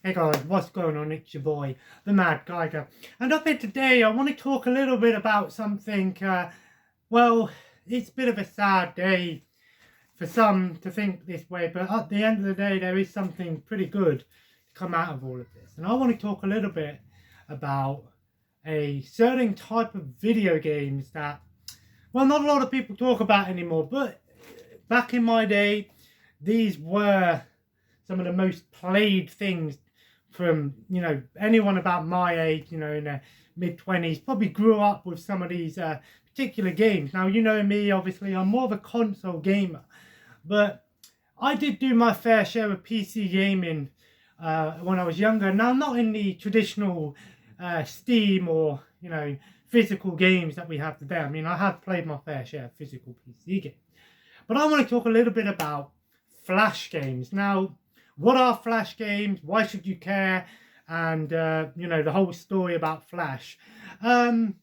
Hey guys, what's going on? It's your boy, the Mad Geiger. And up here today, I want to talk a little bit about something, well, it's a bit of a sad day for some to think this way, but at the end of the day, there is something pretty good to come out of all of this. And I want to talk a little bit about a certain type of video games that, well, not a lot of people talk about anymore, but back in my day, these were some of the most played things from, anyone about my age, in their mid-20s, probably grew up with some of these particular games. Now, you know me, obviously, I'm more of a console gamer, but I did do my fair share of PC gaming when I was younger. Now, not in the traditional Steam or, physical games that we have today. I mean, I have played my fair share of physical PC games. But I want to talk a little bit about Flash games. Now, what are Flash games? Why should you care? And, the whole story about Flash. So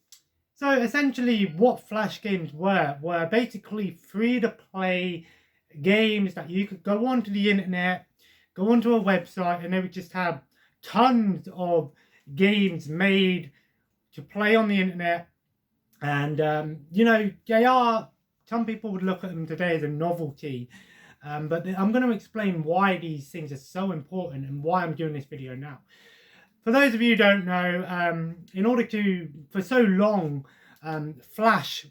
essentially what Flash games were basically free-to-play games that you could go onto the internet, go onto a website, and they would just have tons of games made to play on the internet. And, they are, some people would look at them today as a novelty. But I'm going to explain why these things are so important and why I'm doing this video now. For those of you who don't know, for so long, Flash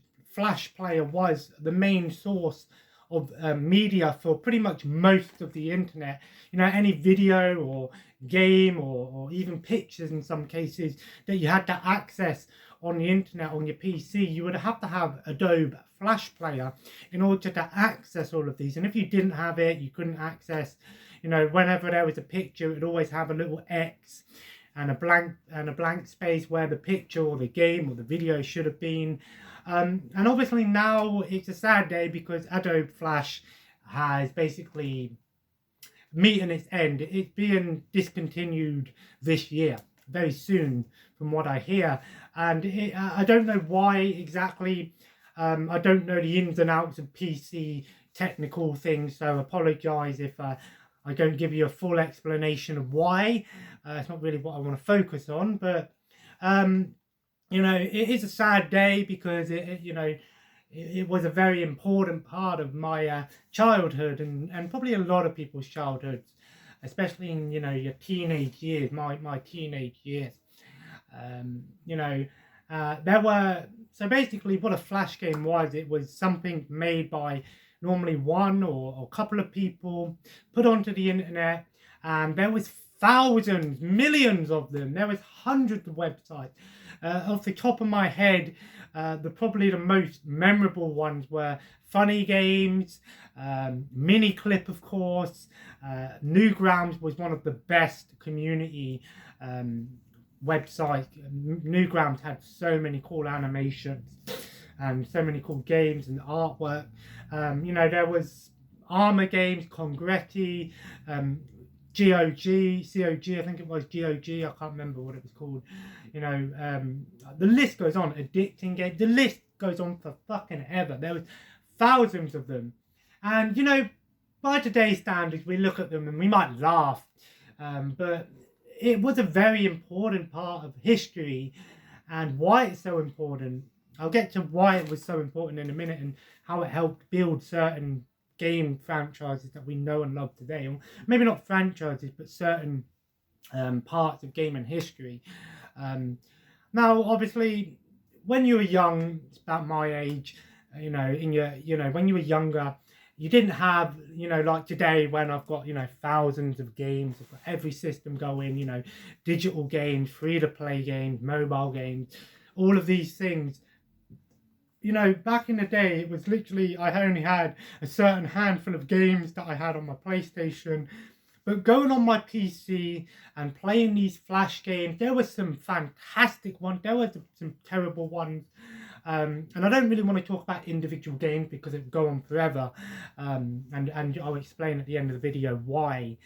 Player was the main source of media for pretty much most of the internet. Any video or game or even pictures in some cases that you had to access on the internet on your PC, you would have to have Adobe Flash Player in order to access all of these. And if you didn't have it, you couldn't access, whenever there was a picture, it would always have a little X and a blank space where the picture or the game or the video should have been. And obviously now it's a sad day because Adobe Flash has basically meeting its end. It's being discontinued this year, very soon, from what I hear. And I don't know why exactly. I don't know the ins and outs of PC technical things, so apologise if I don't give you a full explanation of why. It's not really what I want to focus on, but it is a sad day because it was a very important part of my childhood and probably a lot of people's childhoods, especially in your teenage years, my teenage years. There were, so basically what a Flash game was, it was something made by normally one or a couple of people, put onto the internet, and there was thousands, millions of them. There was hundreds of websites. Off the top of my head, probably the most memorable ones were Funny Games, Miniclip, of course. Newgrounds was one of the best community websites. Newgrounds had so many cool animations and so many cool games and artwork. There was Armor Games, Congretti, COG, I think it was GOG, I can't remember what it was called. The list goes on. Addicting Games, the list goes on for fucking ever. There was thousands of them. And, by today's standards, we look at them and we might laugh. But it was a very important part of history, and why it's so important. I'll get to why it was so important in a minute and how it helped build certain game franchises that we know and love today. Or maybe not franchises, but certain parts of gaming history. Now, obviously, when you were young, it's about my age, when you were younger, you didn't have, like today when I've got, thousands of games, I've got every system going, digital games, free-to-play games, mobile games, all of these things. Back in the day, it was literally, I only had a certain handful of games that I had on my PlayStation. But going on my PC and playing these Flash games, there were some fantastic ones, there were some terrible ones. And I don't really want to talk about individual games because it would go on forever. And I'll explain at the end of the video why.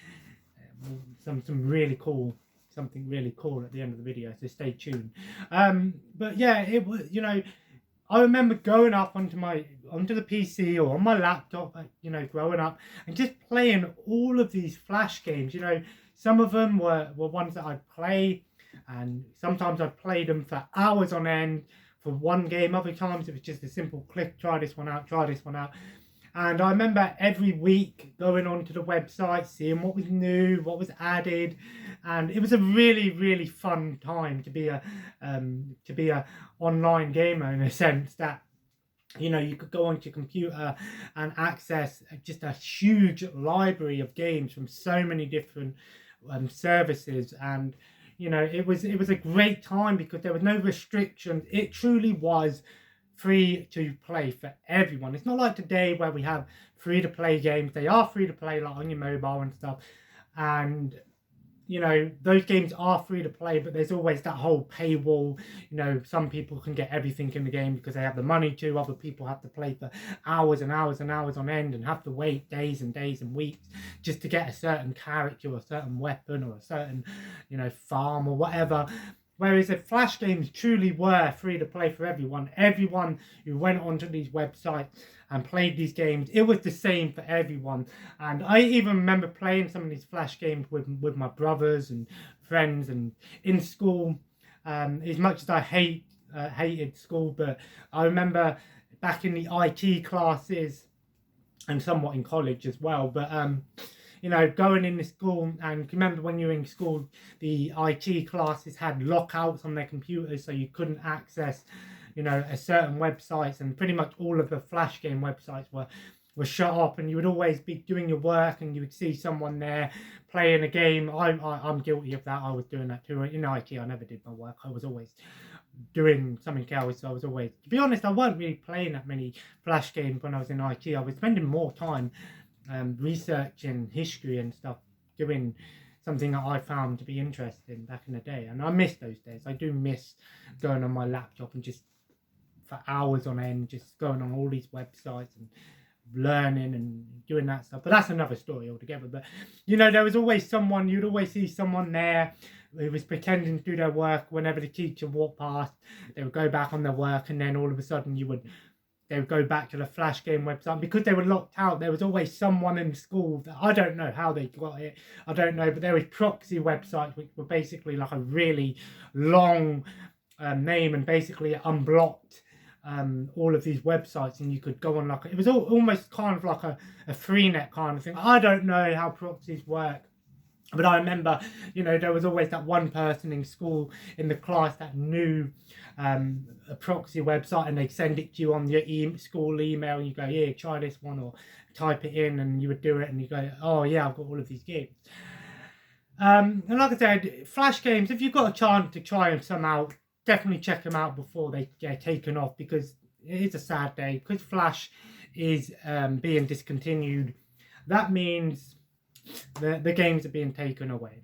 Something really cool at the end of the video, so stay tuned. But yeah, it was, I remember going up onto the PC or on my laptop, growing up and just playing all of these Flash games, Some of them were ones that I'd play, and sometimes I'd play them for hours on end for one game. Other times it was just a simple click, try this one out, try this one out. And I remember every week going onto the website, seeing what was new, what was added, and it was a really, really fun time to be a online gamer, in a sense that, you know, you could go onto your computer and access just a huge library of games from so many different services. And you know, it was a great time because there was no restrictions. It truly was free to play for everyone. It's not like today where we have free to play games. They are free to play, like on your mobile and stuff, and you know, those games are free to play, but there's always that whole paywall. You know, some people can get everything in the game because they have the money to. Other people have to play for hours and hours and hours on end and have to wait days and days and weeks just to get a certain character or a certain weapon or a certain, you know, farm or whatever. Whereas the Flash games truly were free to play for everyone. Everyone who went onto these websites and played these games, it was the same for everyone. And I even remember playing some of these Flash games with my brothers and friends, and in school. As much as I hated school, but I remember back in the IT classes and somewhat in college as well. But you know, going into school, and remember when you were in school, the IT classes had lockouts on their computers, so you couldn't access, you know, a certain websites, and pretty much all of the Flash game websites were shut off, and you would always be doing your work and you would see someone there playing a game. I'm guilty of that. I was doing that too. In IT, I never did my work. I was always doing something else. I was always, to be honest, I wasn't really playing that many Flash games when I was in IT. I was spending more time researching history and stuff, doing something that I found to be interesting back in the day. And I miss those days. I do miss going on my laptop and just for hours on end, just going on all these websites and learning and doing that stuff. But that's another story altogether. But you know, there was always someone, you'd always see someone there who was pretending to do their work. Whenever the teacher walked past, they would go back on their work, and then all of a sudden they would go back to the Flash game website. Because they were locked out, there was always someone in school that, I don't know how they got it, I don't know, but there was proxy websites which were basically like a really long name, and basically unblocked all of these websites, and you could go on like, it was almost kind of like a free net kind of thing. I don't know how proxies work, but I remember, you know, there was always that one person in school, in the class, that knew a proxy website, and they'd send it to you on your school email, and you go, yeah, try this one, or type it in, and you would do it, and you go, oh yeah, I've got all of these games. And like I said, Flash games, if you've got a chance to try some out, definitely check them out before they get taken off, because it is a sad day. Because Flash is being discontinued, that means the games are being taken away.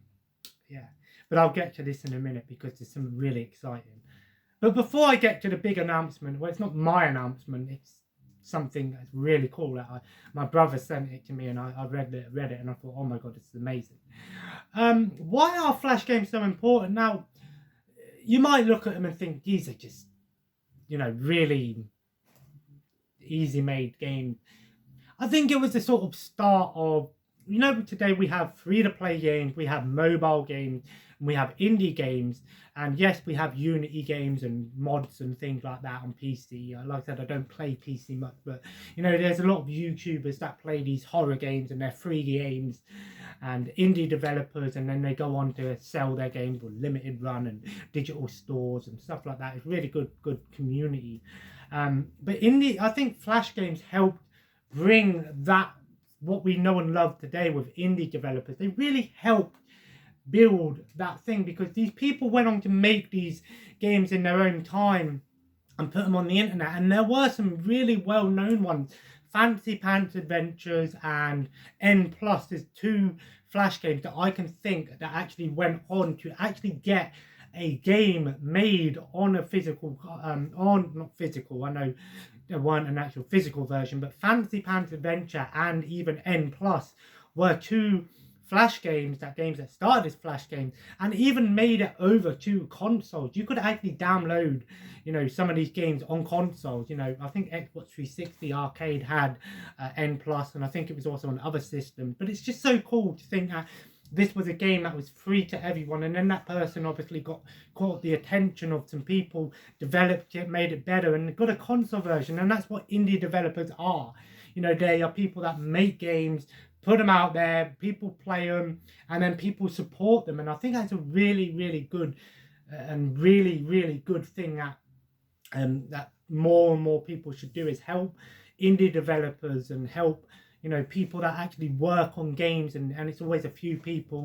Yeah, but I'll get to this in a minute because there's some really exciting. But before I get to the big announcement, well, it's not my announcement, it's something that's really cool. My brother sent it to me, and I read it, and I thought, oh my god, this is amazing. Why are Flash games so important? Now, you might look at them and think these are just, you know, really easy made games. I think it was the sort of start of, you know, today we have free to play games, we have mobile games, and we have indie games, and yes, we have Unity games and mods and things like that on PC. Like I said, I don't play PC much, but you know, there's a lot of YouTubers that play these horror games, and they're free games, and indie developers, and then they go on to sell their games with limited run and digital stores and stuff like that. It's really good community. But I think Flash games helped bring that, what we know and love today with indie developers. They really helped build that thing, because these people went on to make these games in their own time and put them on the internet, and there were some really well-known ones. Fantasy Pants Adventures and N+, there's two Flash games that I can think that actually went on to actually get a game made on a physical, not physical, I know there weren't an actual physical version, but Fantasy Pants Adventure and even N+ were two Flash games that started as Flash games, and even made it over to consoles. You could actually download, you know, some of these games on consoles. You know, I think Xbox 360 Arcade had N+, and I think it was also on other systems. But it's just so cool to think that this was a game that was free to everyone, and then that person obviously caught the attention of some people, developed it, made it better, and got a console version. And that's what indie developers are. You know, they are people that make games, put them out there, people play them, and then people support them. And I think that's a really, really good and really, really good thing that more and more people should do, is help indie developers and help, you know, people that actually work on games, and it's always a few people,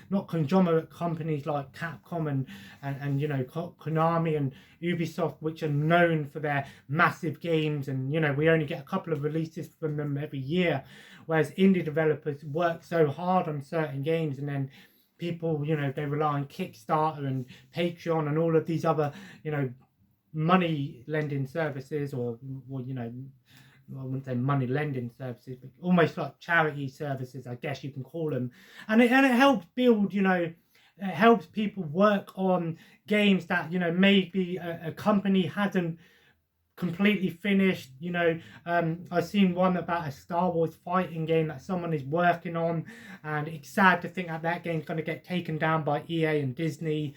not conglomerate companies like Capcom and you know, Konami and Ubisoft, which are known for their massive games, and you know, we only get a couple of releases from them every year, whereas indie developers work so hard on certain games, and then people, you know, they rely on Kickstarter and Patreon and all of these other, you know, money lending services, or you know, I wouldn't say money lending services, but almost like charity services, I guess you can call them. And it helps build, you know, it helps people work on games that, you know, maybe a company hasn't completely finished. You know, I've seen one about a Star Wars fighting game that someone is working on, and it's sad to think that game's going to get taken down by EA and Disney.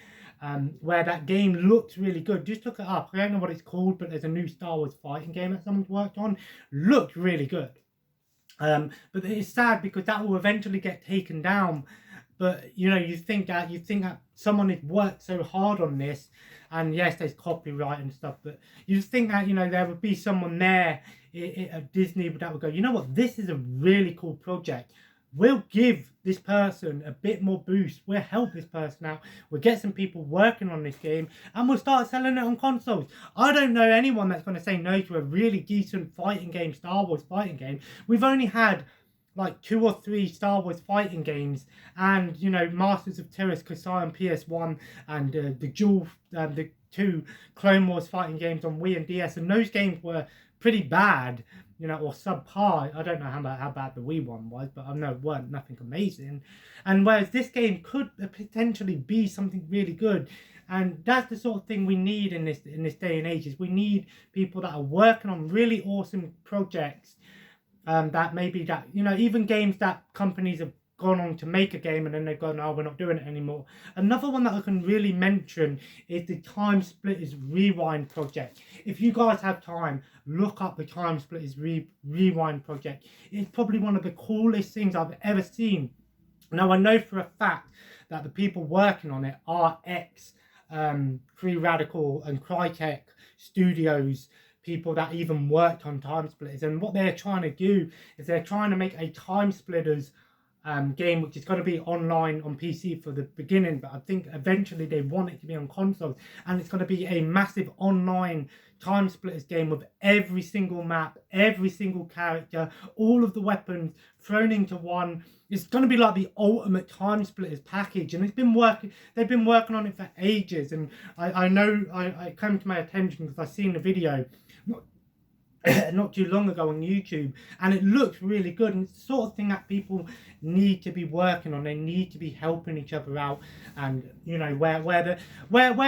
Where that game looks really good. Just look it up. I don't know what it's called, but there's a new Star Wars fighting game that someone's worked on. Looked really good. But it's sad because that will eventually get taken down. But you know, you think that someone has worked so hard on this, and yes, there's copyright and stuff, but you think that, you know, there would be someone there at Disney that would go, you know what, this is a really cool project. We'll give this person a bit more boost. We'll help this person out. We'll get some people working on this game, and we'll start selling it on consoles. I don't know anyone that's going to say no to a really decent fighting game, Star Wars fighting game. We've only had like 2 or 3 Star Wars fighting games, and you know, Masters of Teräs on PS1, and the 2 Clone Wars fighting games on Wii and DS, and those games were pretty bad, you know, or subpar. I don't know how bad the Wii one was, but I know it weren't nothing amazing. And whereas this game could potentially be something really good, and that's the sort of thing we need in this day and age. Is we need people that are working on really awesome projects, that maybe that, you know, even games that companies have gone on to make a game and then they've gone, oh, we're not doing it anymore. Another one that I can really mention is the Time Splitters Rewind project. If you guys have time, look up the Time Splitters Rewind project. It's probably one of the coolest things I've ever seen. Now, I know for a fact that the people working on it are Free Radical and Crytek Studios people that even worked on Time Splitters. And what they're trying to do is they're trying to make a Time Splitters game, which is going to be online on PC for the beginning, but I think eventually they want it to be on consoles, and it's going to be a massive online Time Splitters game with every single map, every single character, all of the weapons thrown into one. It's going to be like the ultimate Time Splitters package, and they've been working on it for ages. And I know I came to my attention because I seen the video not too long ago on YouTube, and it looks really good, and it's the sort of thing that people need to be working on. They need to be helping each other out, and you know, where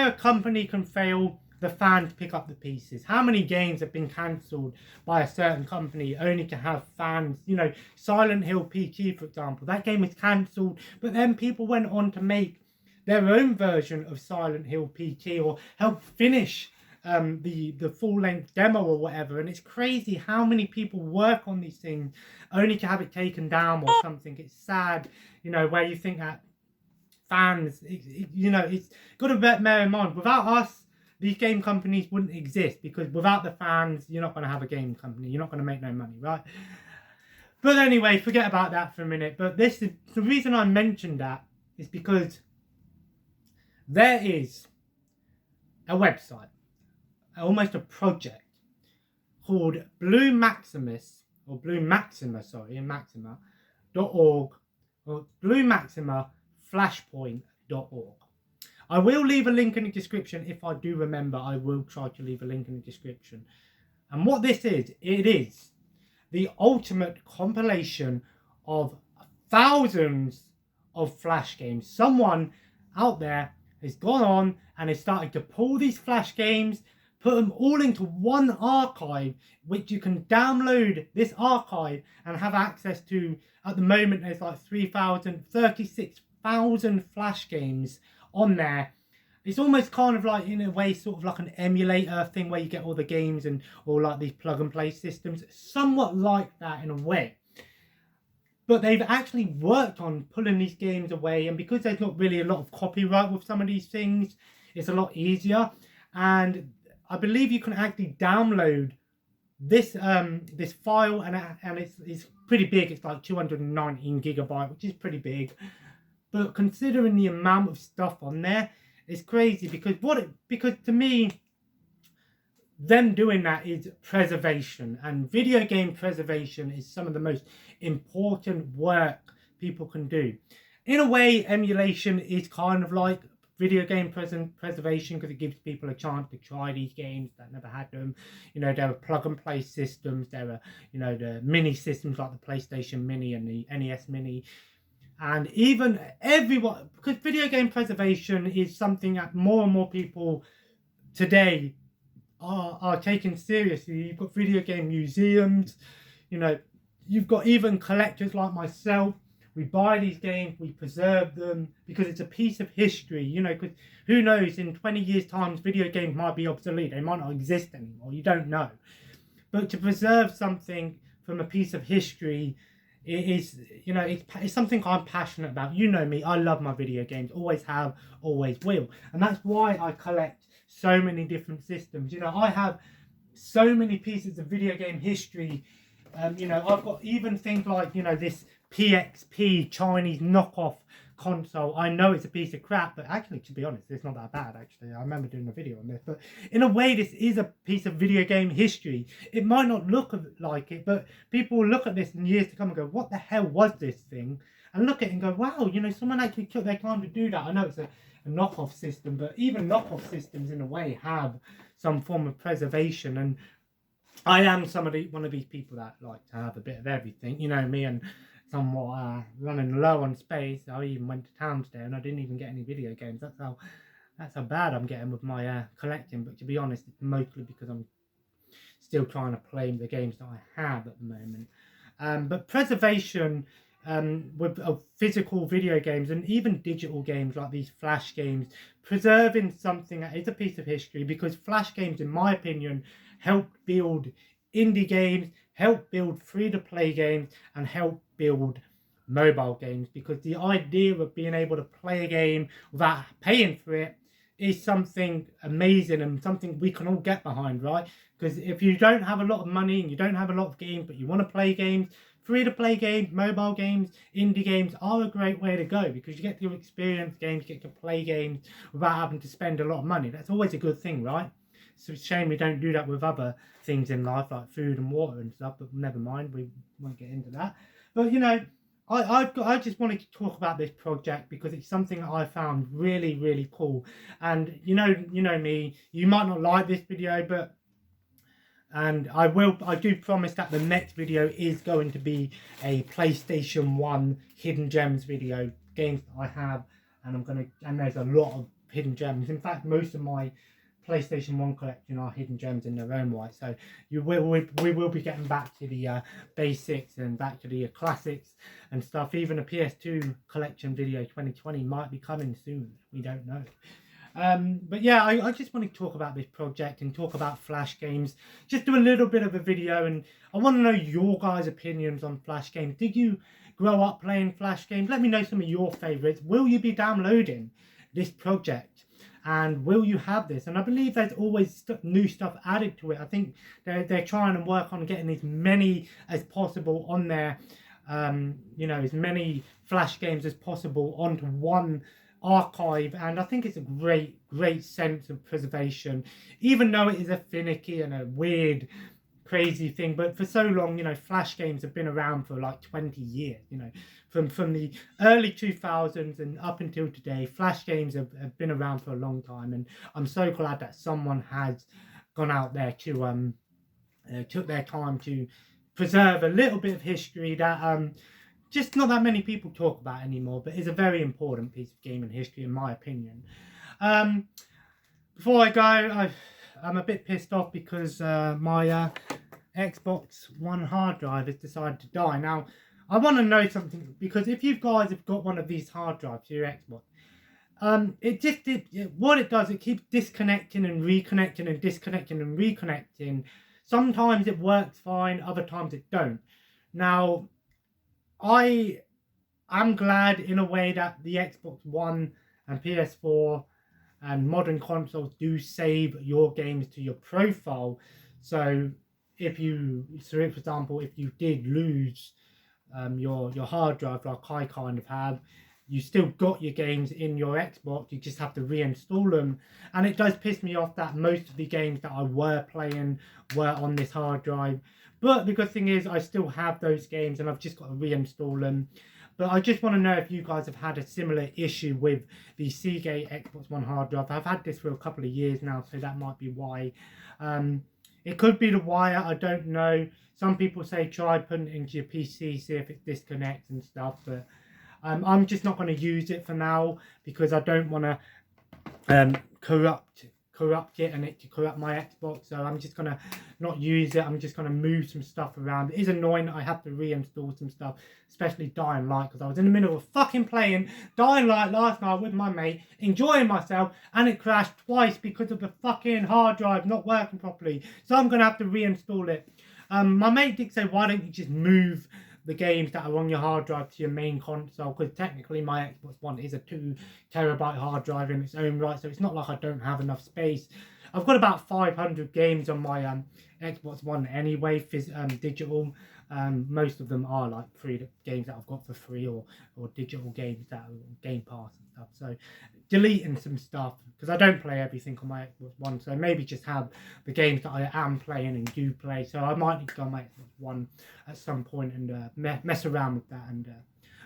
a company can fail, the fans pick up the pieces. How many games have been cancelled by a certain company only to have fans? You know, Silent Hill PT, for example, that game was cancelled, but then people went on to make their own version of Silent Hill PT, or help finish the full-length demo or whatever. And it's crazy how many people work on these things only to have it taken down or something. It's sad, you know, where you think that fans, you know, it's got to bear in mind, without us, these game companies wouldn't exist, because without the fans, you're not going to have a game company. You're not going to make no money, right? But anyway, forget about that for a minute. But this is the reason I mentioned that, is because there is a website, almost a project, called Blue Maximus, or Blue Maxima, sorry, in Maxima.org, or Blue Maxima Flashpoint.org. I will leave a link in the description. If I do remember, I will try to leave a link in the description. And what this is, it is the ultimate compilation of thousands of Flash games. Someone out there has gone on and has started to pull these Flash games, put them all into one archive, which you can download this archive and have access to. At the moment, there's like 36,000 Flash games on there. It's almost kind of like, in a way, sort of like an emulator thing where you get all the games and all like these plug and play systems. Somewhat like that in a way. But they've actually worked on pulling these games away, and because there's not really a lot of copyright with some of these things, it's a lot easier. And I believe you can actually download this this file, and it's pretty big. It's like 219 gigabyte, which is pretty big. But considering the amount of stuff on there, it's crazy, because to me, them doing that is preservation, and video game preservation is some of the most important work people can do. In a way, emulation is kind of like video game preservation, because it gives people a chance to try these games that never had them. You know, there are plug and play systems, there are, you know, the mini systems like the PlayStation Mini and the NES Mini. And even everyone, because video game preservation is something that more and more people today are taken seriously. You've got video game museums, you know, you've got even collectors like myself. We buy these games, we preserve them, because it's a piece of history, you know, because who knows, in 20 years' time, video games might be obsolete, they might not exist anymore, you don't know. But to preserve something from a piece of history, it is, you know, it's something I'm passionate about. You know me, I love my video games, always have, always will. And that's why I collect so many different systems. You know, I have so many pieces of video game history. You know, I've got even things like, you know, this PXP Chinese knockoff console. I know it's a piece of crap, but actually, to be honest, it's not that bad, actually. I remember doing a video on this, but in a way, this is a piece of video game history. It might not look like it, but people will look at this in years to come and go, what the hell was this thing? And look at it and go, wow, you know, someone actually took their time to do that. I know it's a knockoff system, but even knockoff systems, in a way, have some form of preservation. And I am one of these people that like to have a bit of everything. You know me, and somewhat running low on space. I even went to town today and I didn't even get any video games. That's how bad I'm getting with my collecting. But to be honest, it's mostly because I'm still trying to play the games that I have at the moment. But preservation with physical video games and even digital games like these Flash games, preserving something that is a piece of history, because Flash games, in my opinion, helped build indie games, help build free-to-play games, and help build mobile games, because the idea of being able to play a game without paying for it is something amazing and something we can all get behind, right? Because if you don't have a lot of money and you don't have a lot of games, but you want to play games, free-to-play games, mobile games, indie games are a great way to go, because you get to experience games, you get to play games without having to spend a lot of money. That's always a good thing, right? It's a shame we don't do that with other things in life, like food and water and stuff, but never mind, we won't get into that. But, you know, I just wanted to talk about this project because it's something that I found really, really cool. And, you know me, you might not like this video, but I do promise that the next video is going to be a PlayStation 1 Hidden Gems video, games that I have, and there's a lot of hidden gems. In fact, most of my PlayStation 1 collection are hidden gems in their own right. So we will be getting back to the basics and back to the classics and stuff. Even a PS2 collection video 2020 might be coming soon. We don't know. But yeah, I just want to talk about this project and talk about Flash games. Just do a little bit of a video, and I want to know your guys' opinions on Flash games. Did you grow up playing Flash games? Let me know some of your favourites. Will you be downloading this project? And will you have this? And I believe there's always new stuff added to it. I think they're trying to work on getting as many as possible on there. You know, as many Flash games as possible onto one archive. And I think it's a great sense of preservation. Even though it is a finicky and a weird, crazy thing, but for so long, you know, Flash games have been around for like 20 years, you know, from the early 2000s and up until today. Flash games have been around for a long time, and I'm so glad that someone has gone out there to took their time to preserve a little bit of history that just not that many people talk about anymore, but is a very important piece of gaming history in my opinion. Before I go, I'm a bit pissed off because my Xbox One hard drive has decided to die. Now, I want to know something, because if you guys have got one of these hard drives for your Xbox, what it does, it keeps disconnecting and reconnecting and disconnecting and reconnecting. Sometimes it works fine, other times it don't. Now, I am glad in a way that the Xbox One and PS4 and modern consoles do save your games to your profile. So for example, if you did lose your hard drive, like I kind of have, you still got your games in your Xbox, you just have to reinstall them. And it does piss me off that most of the games that I were playing were on this hard drive. But the good thing is I still have those games and I've just got to reinstall them. But I just want to know if you guys have had a similar issue with the Seagate Xbox One hard drive. I've had this for a couple of years now, so that might be why. It could be the wire, I don't know. Some people say try putting it into your PC, see if it disconnects and stuff. But I'm just not going to use it for now because I don't want to corrupt it and it to corrupt my Xbox. So I'm just going to not use it. I'm just going to move some stuff around. It is annoying that I have to reinstall some stuff, especially Dying Light, because I was in the middle of fucking playing Dying Light last night with my mate, enjoying myself, and it crashed twice because of the fucking hard drive not working properly. So I'm going to have to reinstall it. My mate did say, why don't you just move the games that are on your hard drive to your main console, because technically my Xbox One is a 2 terabyte hard drive in its own right, so it's not like I don't have enough space. I've got about 500 games on my Xbox One anyway, digital. Most of them are like free games that I've got for free, or digital games that are on Game Pass and stuff. So deleting some stuff, because I don't play everything on my Xbox One, so maybe just have the games that I am playing and do play. So I might need to go on my Xbox One at some point and mess around with that and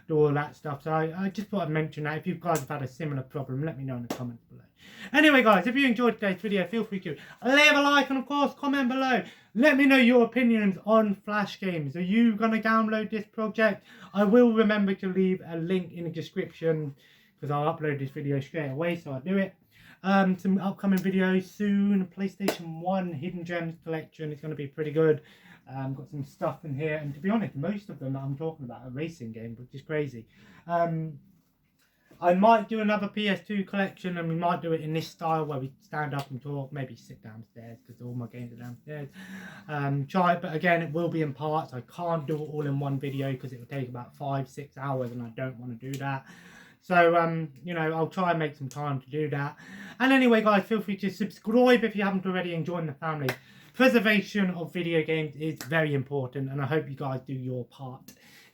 do all that stuff. So I just thought I'd mention that. If you guys have had a similar problem, let me know in the comments below. Anyway guys, if you enjoyed today's video, feel free to leave a like and of course comment below. Let me know your opinions on Flash games. Are you going to download this project? I will remember to leave a link in the description, because I'll upload this video straight away, so I'll do it. Some upcoming videos soon. PlayStation 1 Hidden Gems collection is going to be pretty good. Got some stuff in here, and to be honest, most of them that I'm talking about are racing games, which is crazy. I might do another PS2 collection, and we might do it in this style where we stand up and talk, maybe sit downstairs because all my games are downstairs. Try it, but again, it will be in parts. I can't do it all in one video because it will take about 5-6 hours, and I don't want to do that. So, you know, I'll try and make some time to do that. And anyway, guys, feel free to subscribe if you haven't already and join the family. Preservation of video games is very important, and I hope you guys do your part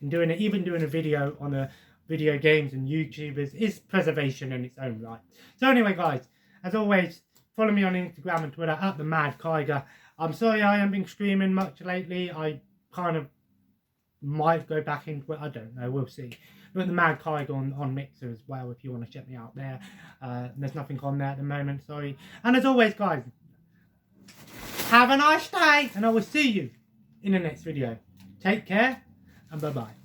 in doing it. Even doing a video on a video games and YouTubers is preservation in its own right. So anyway, guys, as always, follow me on Instagram and Twitter at @TheMadKaiger. I'm sorry I haven't been streaming much lately. I kind of might go back into it. I don't know. We'll see. But the Mad Kaiger on Mixer as well, if you want to check me out there. There's nothing on there at the moment, sorry. And as always, guys, have a nice day, and I will see you in the next video. Take care, and bye-bye.